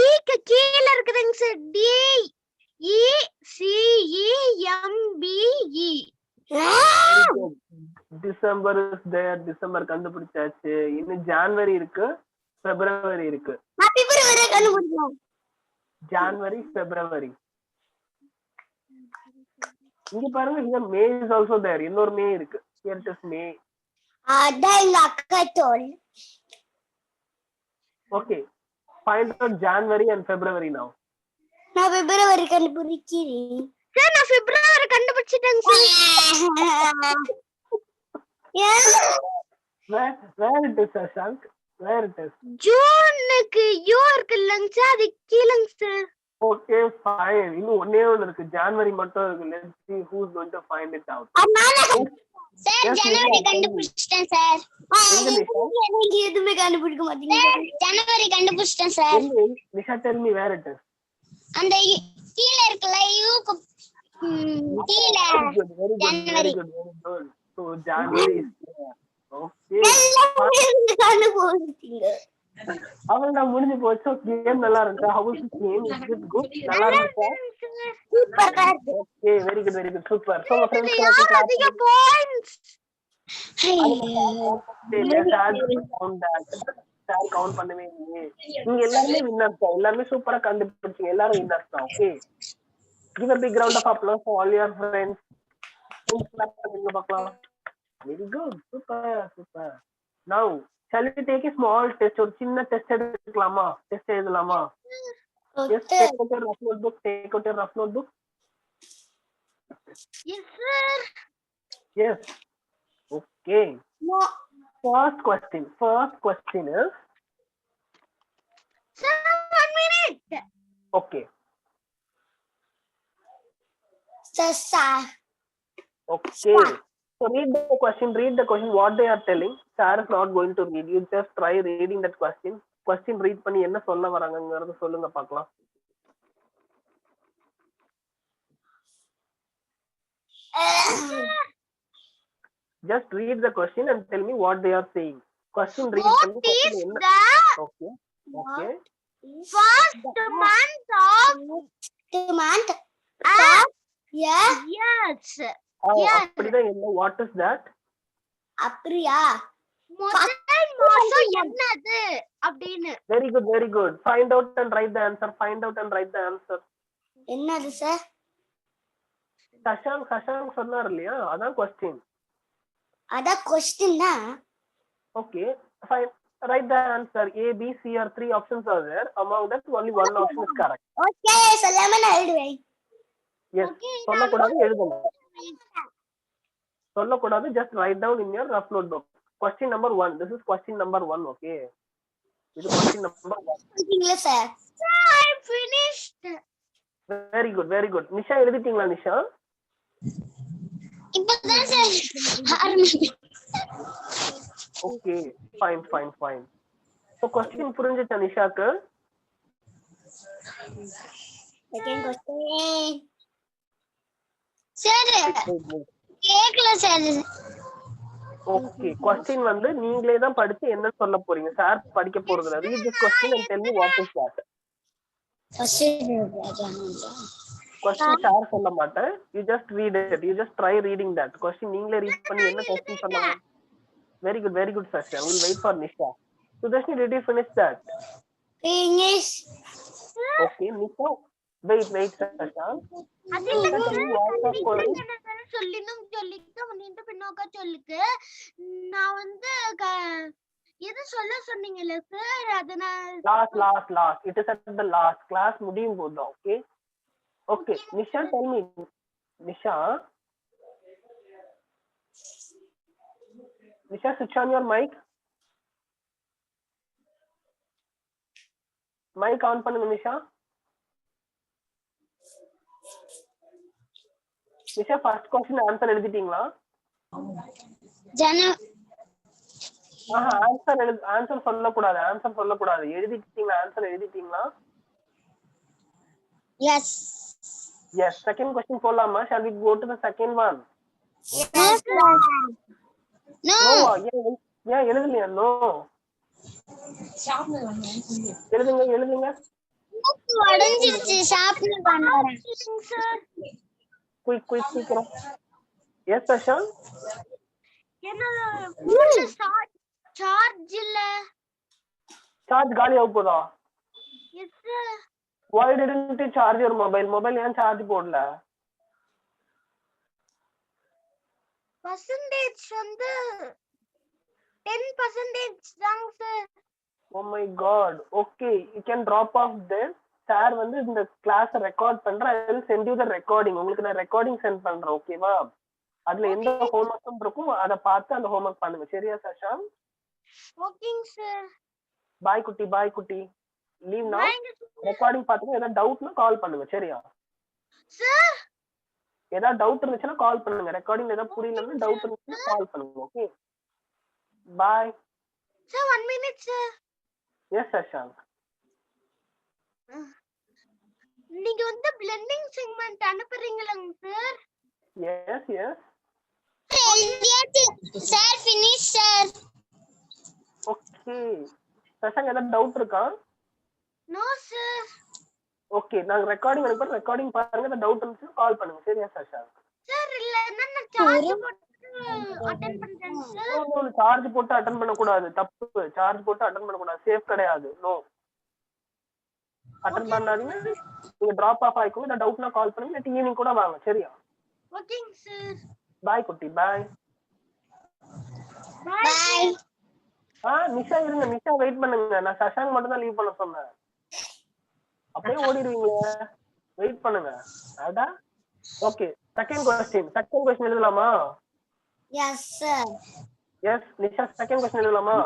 ஈக்கு கீழ இருக்குதுங்க sir. D E C E M B E. December is there. December கண்டுபிடிச்சாச்சு. இன்னும் ஜனவரி இருக்கு, பிப்ரவரி இருக்கு. பிப்ரவரி கண்டுபிடிச்சோம். ஜனவரி, பிப்ரவரி. இங்க பாருங்க, இங்க மே இஸ் ஆல்சோ தேர். இன்னொரு மே இருக்கு. Here it is May. அதான் எங்க அக்கா தோல். Okay. Find out January and February now. நான் பிப்ரவரி கண்டுபிடிக்கிறேன். சார் நான் பிப்ரவரி கண்டுபிடிச்சிட்டேங்க sir. Where it is, Shashank? Where it is? ஜூனுக்கு யூ இருக்குல்லங்க சார், அது கீழங்க சார். Okay, fine. இன்னும் ஒண்ணே ஒண்ணு இருக்கு. ஜனவரி மட்டும் இருக்கு. Let's see who's going to find it out. Sir ஜனவரி கண்டுபிடிச்சிட்டேன் சார். நீங்க எதுமே கண்டுபிடிக்க மாட்டீங்க. ஜனவரி கண்டுபிடிச்சிட்டேன் sir. Nisha, tell me where it is. அந்த கீழ இருக்குல யூக்கு கீழ. Very good. So January is there. Okay. கண்டுபிடிச்சீங்க. அவளோட முடிஞ்சு போச்சு. கேம் நல்லா இருக்கு. How was the game? Is it good? நல்லா இருக்கா? சூப்பரா இருக்கு. Okay, very good. Super. So friends, யார் அதிக பாயிண்ட்ஸ்? கவுண்ட் பண்ணவே இல்லையே. நீங்க எல்லாருமே வின்னர்ஸ் தான். எல்லாருமே சூப்பரா கண்டுபிடிச்சீங்க. எல்லாரும் வின்னர்ஸ் தான். Okay, give a big round of applause for all your friends. Very good. Super. Now shall we take a small test? ஒரு சின்ன டெஸ்ட் எடுக்கலாமா? டெஸ்ட் எழுதலாமா? Yes, take out your rough notebook. Yes sir. Yes. Okay. No. First question is. Sir, 1 minute. Okay. Sir. Okay. So read the question. What they are telling. Sir is not going to read. You just try reading that question. Question read பண்ணி என்ன சொல்ல வராங்கங்கறத சொல்லுங்க பார்க்கலாம். Just read the question and tell me what they are saying. Question read பண்ணி question என்ன? Okay. First month of yes. Yes. அப்படிதான் என்ன? What is that? அப்படியா? முதல் மாசம் என்னது அப்படின்னு. Very good, very good. Find out and write the answer. Find out and write the answer. என்னது சார்? சஷாங்க் சொன்னார் இல்லையா, அதான் கொஸ்டின். அதான் கொஸ்டின்னா? Okay, fine. Write the answer. A, B, C or 3 options are there. Among that, only one option is correct. Okay, சொல்லாம நான் எழுதுவேன். Yes. சொல்லக்கூடாது, எழுதணும். சொல்லக்கூடாது, just write down in your rough notebook. Question number 1. This is question number 1, okay? This is question number 1. எழுதிட்டீங்களா sir? I finished. Very good, very good. Nisha எழுதிட்டீங்களா நிஷா? இப்பதான் சார் ஆரம்பிச்சேன். Okay, fine. So question புரிஞ்சுச்சா நிஷாக்கு? Second question. சார் கேக்கல sir. Okay, question வந்து நீங்களே தான் படிச்சு என்ன சொல்ல போறீங்க? சார் படிக்க போறது இல்ல. Read this question and tell me what is that. Question sir சொல்ல மாட்டேன். You just read it. You just try reading that. Question நீங்களே read பண்ணி என்ன question சொன்னாங்க? Very good, Sasha. I will wait for Nisha. Sudashni, did you finish that? Finish. Okay, Nisha. Wait, Sasha. சொல்லிட்டு பின்னோக்கா சொல்லுக்கு நான் வந்து எது சொல்ல சொன்னீங்கல்ல சார், அதனால last. It is at the last. Class முடியும் போது, okay? Okay, Nisha, tell me. Nisha, switch on your mic. Mic on பண்ணுங்க Nisha. Nisha, first question answer எழுதிட்டீங்களா? ஆன்சர் சொல்லக்கூடாது. எழுதிட்டீங்களா? ஆன்சர் எழுதிட்டீங்களா? Yes. Second question போலாமா? Shall we go to the second one? Yes. No. ஏன் எழுதலையா? No. எழுதுங்க. உடைஞ்சிருச்சு, ஷாப்ல பண்ணறேன். குயிக் சீக்கிரம். Yes, Sasha. என்னோட ஃபோன்ல சார்ஜ் இல்ல. சார்ஜ் காலி ஆக போதா? Yes sir. Why didn't you charge your mobile? Mobile ஏன் சார்ஜ் போடல? பர்சன்டேஜ் வந்து 10% தாங்க sir. Oh my god. Okay, you can drop off there. Sir வந்து இந்த கிளாஸ் ரெக்கார்ட் பண்றேன். I will send you the recording. உங்களுக்கு நான் ரெக்கார்டிங் சென்ட் பண்றேன், ஓகேவா? அதுல எந்த ஹோம்வொர்க்கும் இருக்கும், அத பார்த்து அந்த ஹோம்வொர்க் பண்ணுங்க. சரியா சஷா? ஓகேங்க சார். பாய் குட்டி. லீவ் நவ. ரெக்கார்டிங் பார்த்துட்டு ஏதாவது டவுட்னா கால் பண்ணுங்க, சரியா? சார், ஏதாவது டவுட் இருந்துச்சுன்னா கால் பண்ணுங்க. ரெக்கார்டிங் ஏதாவது புரியலன்னா டவுட் இருந்துச்சுன்னா கால் பண்ணுங்க, okay? Bye. Sir 1 minute sir. Yes Sasha. நீங்க வந்து blending segment அனுப்புறீங்களாங்க sir? Yes. Sir finish sir. Okay. Sasha, ஏதாவது டவுட் இருக்கா? No sir. ஓகே, நான் ரெக்கார்டிங் அனுப்புறேன். ரெக்கார்டிங் பாருங்க. ஏதாவது டவுட் இருந்துச்சுன்னா கால் பண்ணுங்க, சரியா சஷா? சார் இல்ல, நான் சார்ஜ் போட்டு அட்டெண்ட் பண்றேன் சார். சார்ஜ் போட்டு அட்டெண்ட் பண்ண கூடாது, தப்பு. சார்ஜ் போட்டு அட்டெண்ட் பண்ண கூடாது, சேஃப் கிடையாது. நோ, அட்டெண்ட் பண்ணாதீங்க. நீங்க டிராப் ஆஃப் ஆயிக்கோங்க. இந்த டவுட்னா கால் பண்ணுங்க. இல்ல ஈவினிங் கூட வாங்க, சரியா? ஓகேங்க சார். பாய் குட்டி, பாய். நிஷா இருங்க. நிஷா வெயிட் பண்ணுங்க. நான் சஷாங்க் மட்டும் தான் லீவ் பண்ண சொன்னேன். அப்படியே ஓடிடுவீங்களே. வெயிட் பண்ணுங்க. அடா. ஓகே, செகண்ட் क्वेश्चन எழுதலாமா? Yes sir. Yes Nisha, second question எழுதலாமா?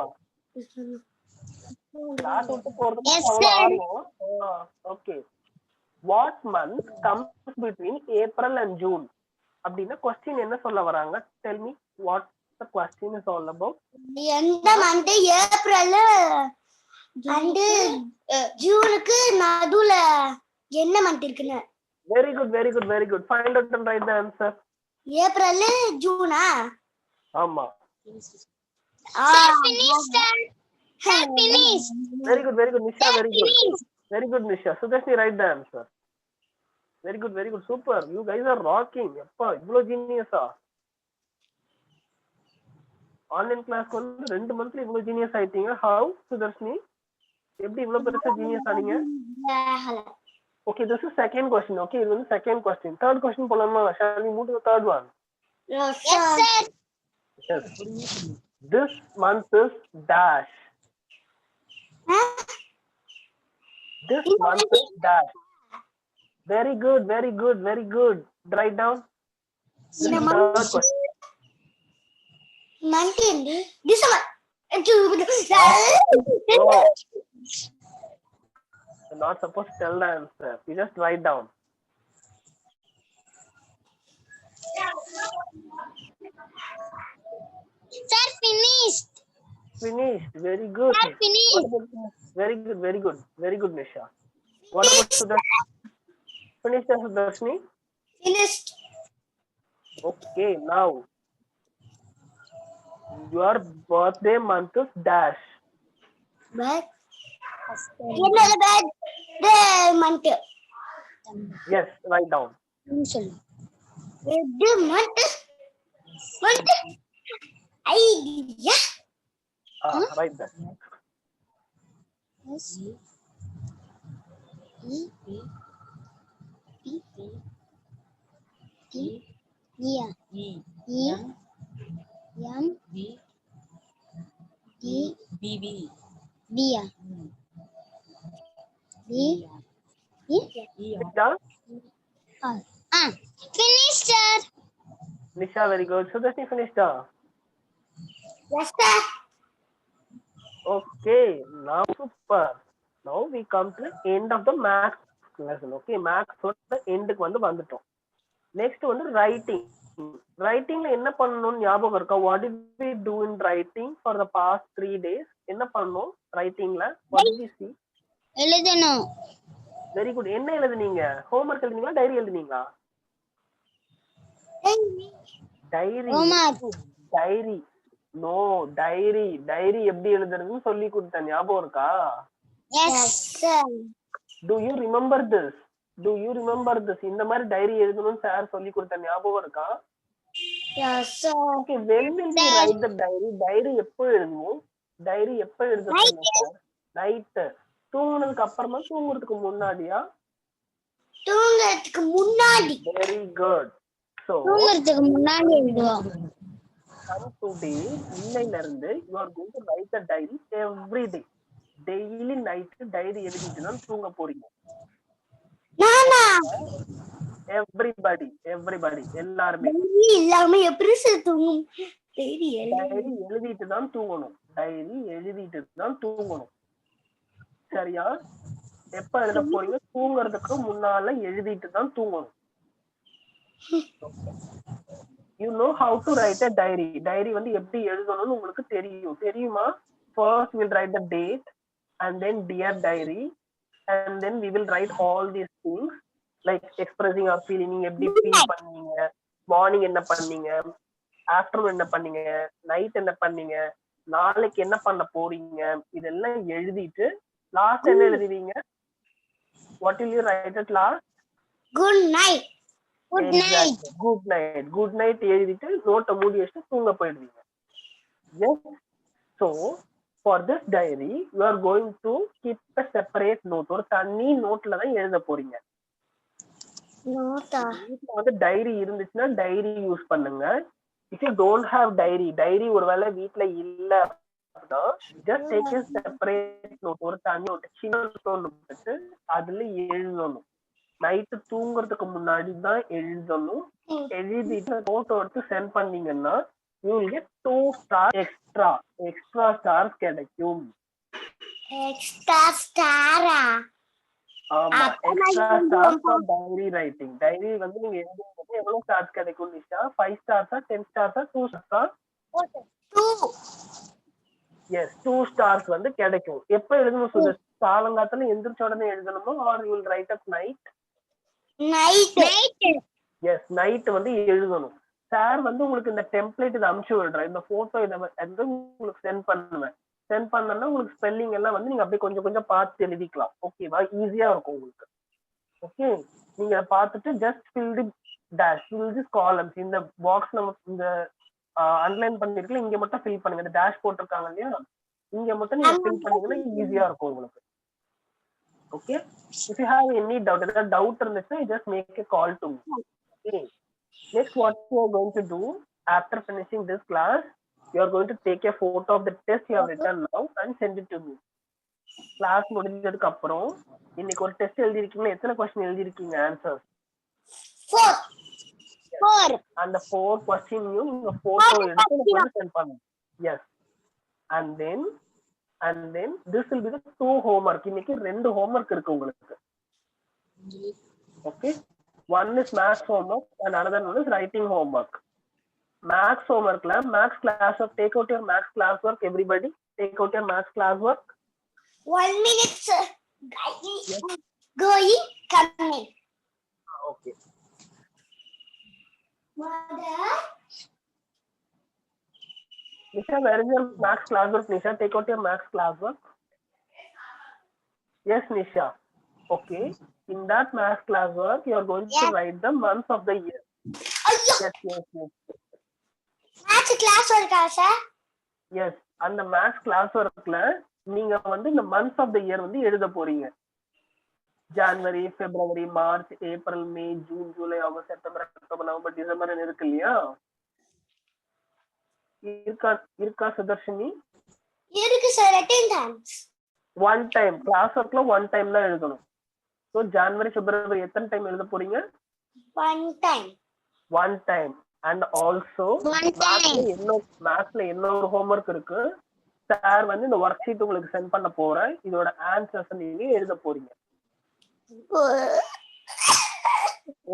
கிளாஸ் விட்டு போறதுக்கு Yes, அவ்வளவு sir. ஆர்வம். Okay. What month comes between April and June அப்படின்னா क्वेश्चन என்ன சொல்ல வராங்க? Tell me what the question is all about. எந்த மந்த்? ஏப்ரல் அண்ட் ஜூனுக்கு நடுவுல என்ன மந்த் இருக்குன்னு? Very good. Find out and write the answer. April ஜூனா? ஆமா. சார் finish சார். Sir finish. Very good Nisha. Very good Nisha. Sudashni, write the answer. Very good. Super. You guys are rocking. Appa, ivlo genius ah. Online கிளாஸ்க்கு வந்து 2 மந்த்ல இவ்வளவு genius ஆயிட்டீங்க. Have Sudharshini? எப்படி இவ்வளவு பெருசா genius ஆனீங்க? Okay, this is second question. Okay, இது வந்து second question. Third question போலாமா? Shall we move to the third one? Yes, sir. Yes. This month is dash. This month is dash. Very good, very good, very good. Write down. This is third question. Month end. December. No. You're not supposed to tell the answer. You just write down. Sir, finished. Finished. Very good. Sir, finished. Very good, very good, very good, Nisha. What about Sudarshini? Finished, Sudarshini? Finished. Okay, now your birthday month is dash. But another birthday month. Yes, write down. Birthday month. Yeah. Write that. Nisha? Finished, sir. Nisha, very good. Sudarshini finished. Yes, sir. Okay, now super. Now we come to the end of the maths lesson. Okay, maths the end க்கு வந்து வந்துட்டோம். Next வந்து writing. Writingல என்ன பண்ணனும் ஞாபகம் இருக்கா? What did we do in writing for the past 3 days? என்ன பண்ணோம் writingல? What did we see? எழுதணும். Very good. என்ன எழுதுனீங்க? homework எழுதுனீங்களா? டைரி எழுதுனீங்களா? Diary. Diary. No, diary. Diary எப்படி எழுதுறதுன்னு சொல்லி கொடுத்தேன். ஞாபகம் இருக்கா? Yes, sir. Do you remember this? Do you remember this? இந்த மாதிரி டைரி எழுதணும்னு சார் சொல்லி கொடுத்த ஞாபகம் இருக்கா? Yes, sir. Okay, when will we write the diary? Diary எப்போ எழுதுவோம்? டைரி எப்போ எழுத சொன்னீங்க சார்? நைட். தூங்குனதுக்கு அப்புறமா தூங்குறதுக்கு முன்னாடியா? தூங்குறதுக்கு முன்னாடி. Very good. So தூங்குறதுக்கு முன்னாடி எழுதுவோம். From today, இன்னையில இருந்து you are going to write the diary every day. Daily night diary எழுதிட்டு தான் தூங்க போறீங்க. நானா? Everybody எல்லாருமே எல்லாமே எப்படி தூங்கும்? டைரி எழுதிட்டு தான் தூங்கணும். டைரி எழுதிட்டு தான் தூங்கணும். சரியா? எப்ப எழுத போறீங்க? தூங்குறதுக்கு முன்னால எழுதிட்டு தான் தூங்கணும். You know how to write a diary. Diary வந்து எப்படி எழுதணும்னு உங்களுக்கு தெரியுமா? First we'll write the date and then dear diary and then we will write all these things like expressing our feeling. எப்படி feel பண்ணீங்க? மார்னிங் என்ன பண்ணீங்க? Afternoon என்ன பண்ணீங்க? நைட் என்ன பண்ணீங்க? நாளைக்கு என்ன பண்ண போறீங்க? இதெல்லாம் எழுதிட்டு லாஸ்ட் என்ன எழுதுவீங்க? What will you write at last? Good night. Good night. Good night எழுதிட்டு நோட்டை மூடி வச்சுட்டு தூங்க போயிடுவீங்க. Yes. So for this diary you are going to keep a separate note. ஒரு தனி நோட்ல தான் எழுத போறீங்க. நோட்டா? வீட்ல வந்து டைரி இருந்துச்சுன்னா டைரி யூஸ் பண்ணுங்க. If you don't have diary ஒருவேளை வீட்ல இல்ல அப்படின்னா just take a separate note. ஒரு தனி நோட் சின்ன நோட் எடுத்து அதுல எழுதணும். நைட்டு தூங்குறதுக்கு முன்னாடி தான் எழுதணும். எழுதிட்டு போட்டோ எடுத்து சென்ட் பண்ணீங்கன்னா you will get 2 stars extra stars கிடைக்கும். எக்ஸ்ட்ரா ஸ்டாரா? ஆமா, extra stars for diary writing. Diary வந்து நீங்க எழுதும்போது எவ்வளவு ஸ்டார்ஸ் கிடைக்கும் நிஷா? 5 ஸ்டார்ஸா 10 ஸ்டார்ஸா 2 ஸ்டார்ஸா? 2. எஸ், 2 ஸ்டார்ஸ் வந்து கிடைக்கும். எப்ப எழுதணும் சுதர்ஷ்? காலங்காத்தால எந்திரிச்ச உடனே எழுதணுமா or you will write at night? Night. Yes, night வந்து எழுதணும். சார் வந்து உங்களுக்கு இந்த டெம்ப்ளேட் இதை அனுப்பிச்சு விடுறேன். இந்த போட்டோ இதை வந்து உங்களுக்கு சென்ட் பண்ணுவேன். சென்ட் பண்ணனா உங்களுக்கு ஸ்பெல்லிங் எல்லாம் வந்து நீங்க அப்படியே கொஞ்சம் கொஞ்சம் பார்த்து எழுதிக்கலாம். ஓகேவா? ஈஸியா இருக்கும் உங்களுக்கு. ஓகே, நீங்க பார்த்துட்டு just fill the dash, fill the columns. இந்த பாக்ஸ்ல இந்த அண்டர்லைன் பண்ணிருக்கல இங்க மட்டும் ஃபில் பண்ணுங்க. இந்த டேஷ் போட்டிருக்காங்க இல்லையா, இங்க மட்டும் நீங்க ஃபில் பண்ணீங்கன்னா ஈஸியா இருக்கும் உங்களுக்கு. Okay, if you have any doubt, ஏதாவது டவுட் இருந்துச்சுன்னா just make a call to me. Okay, next what you are going to do after finishing this class, you are going to take a photo of the test you have written now and send it to me. Class முடிஞ்சதுக்கு அப்புறம் இன்னைக்கு ஒரு test எழுதி இருக்கீங்க, எத்தனை question எழுதி இருக்கீங்க answer? 4. அந்த 4 क्वेश्चनயும் நீங்க போட்டோ எடுத்து எனக்கு சென்ட் பண்ணுங்க. yes, and then this will be the 2 homework. இன்னைக்கு 2 homework இருக்கு உங்களுக்கு. okay, one is maths homework and another one is writing homework. maths homework la maths class work, take out your maths class work. Everybody take out your maths class work. 1 minute sir. Going coming. okay, Mother, Nisha, where is your maths class work? Nisha, take out your maths class work. yes Nisha, okay, in that maths class work you are going to write the months of the year. yes maths class இருக்கா sir? yes, அந்த maths class workல நீங்க வந்து இந்த months of the year வந்து எழுத போறீங்க. January, February, March, April, May, June, July, August, September, October, November, December இருக்கு இல்லையா? இருக்கா சுதர்ஷினி? இருக்கு sir. attendance one time class workல one time தான் எழுதணும். சோ ஜனவரி, பிப்ரவரி எத்தனை டைம் எழுத போறீங்க? one time and also மேத்ஸ்ல இன்னொரு ஹோம்வொர்க் இருக்கு. சார் வந்து இந்த ஒர்க் ஷீட் உங்களுக்கு சென்ட் பண்ண போறேன். இதோட ஆன்சர்ஸ் நீங்க எழுத போறீங்க.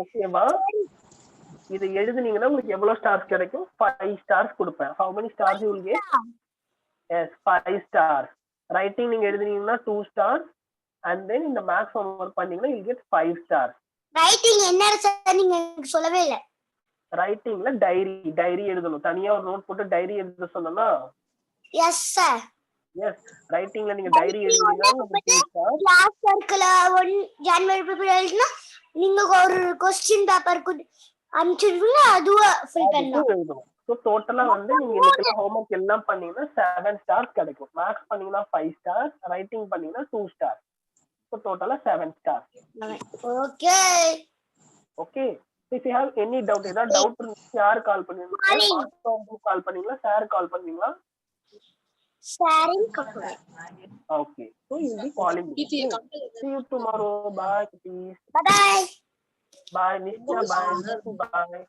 ஓகேவா? இது எழுதுனீங்கன்னா உங்களுக்கு எவ்வளவு ஸ்டார்ஸ் கிடைக்கும்? 5 ஸ்டார்ஸ் கொடுப்பேன். how many stars you will get? yes, 5 stars. writing நீங்க எழுதுனீங்கன்னா 2 stars and then இந்த maths homework பண்ணீங்கன்னா you will get 5 stars. writing என்ன சார் நீங்க எனக்கு சொல்லவே இல்ல. ரைட்டிங்ல டைரி எழுதணும். தனியா ஒரு நோட் போட்டு டைரி எழுத சொன்னனா? yes sir. yes, ரைட்டிங்ல நீங்க டைரி எழுதுனீங்கன்னா கிளாஸ் சர்க்கிள் 1 ஜனவரி பிப்ரவரினா நீங்க ஒரு क्वेश्चन பேப்பர் அனுப்பிடுவீங்க, அதுவா ஃபில் பண்ணனும். சோ டோட்டலா வந்து நீங்க இன்னைக்கு ஹோம்வொர்க் எல்லாம் பண்ணீங்கன்னா 7 ஸ்டார்ஸ் கிடைக்கும். மேத்ஸ் பண்ணீங்கன்னா 5 ஸ்டார்ஸ், ரைட்டிங் பண்ணீங்கன்னா 2 ஸ்டார்ஸ். சோ டோட்டலா 7 stars. Okay okay, if you have any doubt, ஏதா டவுட் இருந்தா யார் கால் பண்ணுவீங்க? கால் பண்ணீங்களா, சார் கால் பண்ணுவீங்களா? sharing complete. okay, so you will be calling me. see you tomorrow. bye please. bye bye Nisha, bye.